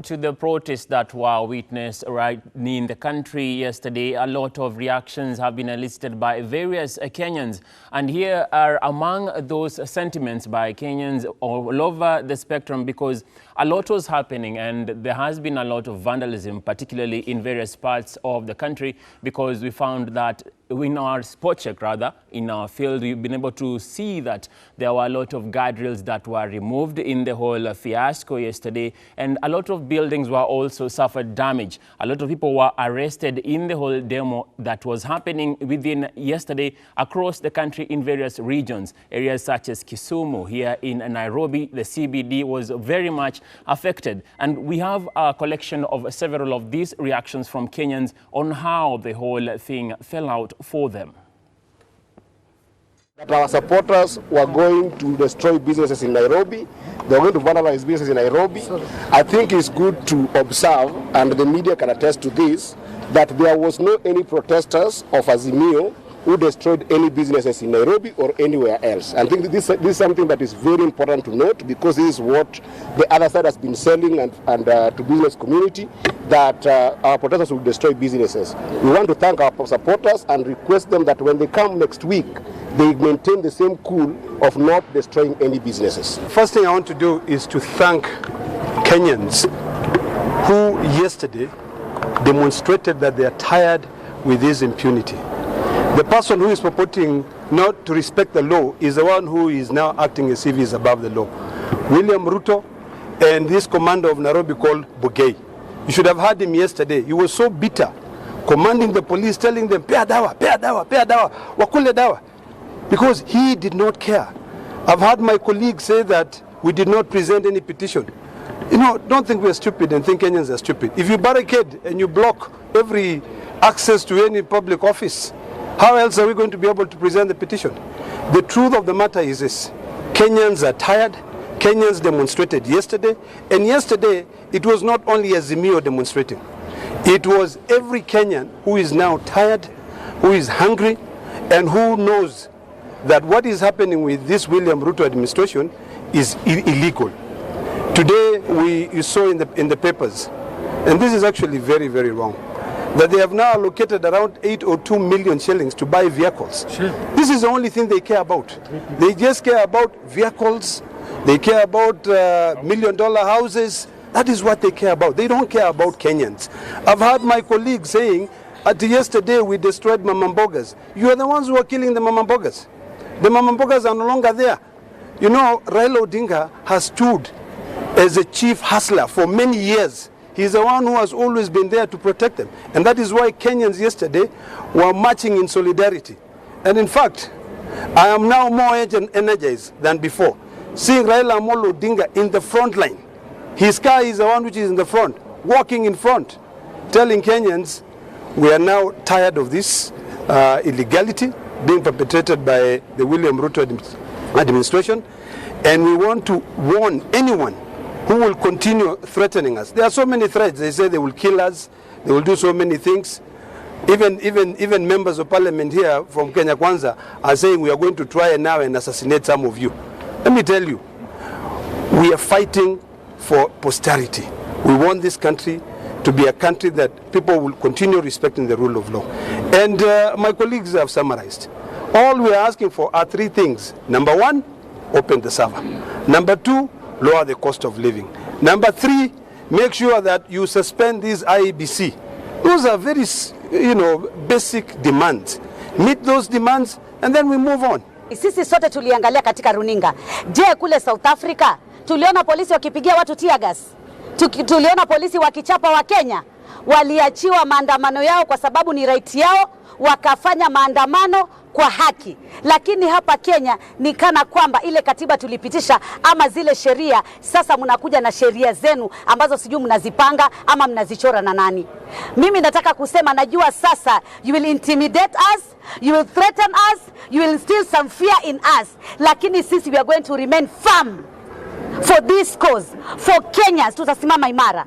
to the protests that were witnessed right in the country yesterday, a lot of reactions have been elicited by various Kenyans. And here are among those sentiments by Kenyans all over the spectrum, because a lot was happening and there has been a lot of vandalism, particularly in various parts of the country, because we found that in our spot check, in our field, we've been able to see that there were a lot of guardrails that were removed in the whole fiasco yesterday, and a lot of buildings were also suffered damage. A lot of people were arrested in the whole demo that was happening within yesterday across the country in various regions. Areas such as Kisumu, here in Nairobi, the CBD was very much affected. And we have a collection of several of these reactions from Kenyans on how the whole thing fell out for them. That our supporters were going to destroy businesses in Nairobi, they were going to vandalize businesses in Nairobi. I think it's good to observe, and the media can attest to this, that there was no any protesters of Azimio who destroyed any businesses in Nairobi or anywhere else. I think this is something that is very important to note, because this is what the other side has been selling and to business community, that our protesters will destroy businesses. We want to thank our supporters and request them that when they come next week, they maintain the same cool of not destroying any businesses. First thing I want to do is to thank Kenyans who yesterday demonstrated that they are tired with this impunity. The person who is purporting not to respect the law is the one who is now acting as if he is above the law. William Ruto and this commander of Nairobi called Bugey. You should have heard him yesterday. He was so bitter, commanding the police, telling them, "Pea dawa, pea dawa, pea dawa, wakule dawa," because he did not care. I've heard my colleagues say that we did not present any petition. You know, don't think we're stupid and think Kenyans are stupid. If you barricade and you block every access to any public office, how else are we going to be able to present the petition? The truth of the matter is this: Kenyans are tired. Kenyans demonstrated yesterday, and yesterday it was not only Azimio demonstrating. It was every Kenyan who is now tired, who is hungry, and who knows that what is happening with this William Ruto administration is illegal. Today you saw in the papers, and this is actually very, very wrong, that they have now allocated around 8 or 2 million shillings to buy vehicles. Sure. This is the only thing they care about. They just care about vehicles. They care about $1 million houses. That is what they care about. They don't care about Kenyans. I've heard my colleagues saying, yesterday we destroyed mamambogas. You are the ones who are killing the mamambogas. The mamambogas are no longer there. You know, Raila Odinga has stood as a chief hustler for many years. He's the one who has always been there to protect them. And that is why Kenyans yesterday were marching in solidarity. And in fact, I am now more energized than before, seeing Raila Amolo Odinga in the front line. His car is the one which is in the front, walking in front, telling Kenyans, we are now tired of this illegality being perpetrated by the William Ruto administration, and we want to warn anyone who will continue threatening us. There are so many threats. They say they will kill us, they will do so many things. Even members of parliament here from Kenya Kwanza are saying we are going to try now and assassinate some of you. Let me tell you, we are fighting for posterity. We want this country to be a country that people will continue respecting the rule of law. And my colleagues have summarized. All we are asking for are 3 things. Number 1, open the server. Number 2, lower the cost of living. Number 3, make sure that you suspend these IEBC. Those are very, basic demands. Meet those demands and then we move on. Sisi sote tuliangalia katika runinga. Je, kule South Africa tuliona polisi wakipigia watu tear gas. Tuliona polisi wakichapa wa Kenya. Waliachiwa maandamano yao kwa sababu ni right yao, wakafanya maandamano kwa haki. Lakini hapa Kenya ni kana kwamba ile katiba tulipitisha ama zile sheria, sasa mnakuja na sheria zenu ambazo sijui mnazipanga ama mnazichora na nani. Mimi nataka kusema, najua sasa you will intimidate us, you will threaten us, you will instill some fear in us, lakini sisi we are going to remain firm for this cause, for Kenyans. Tutasimama imara.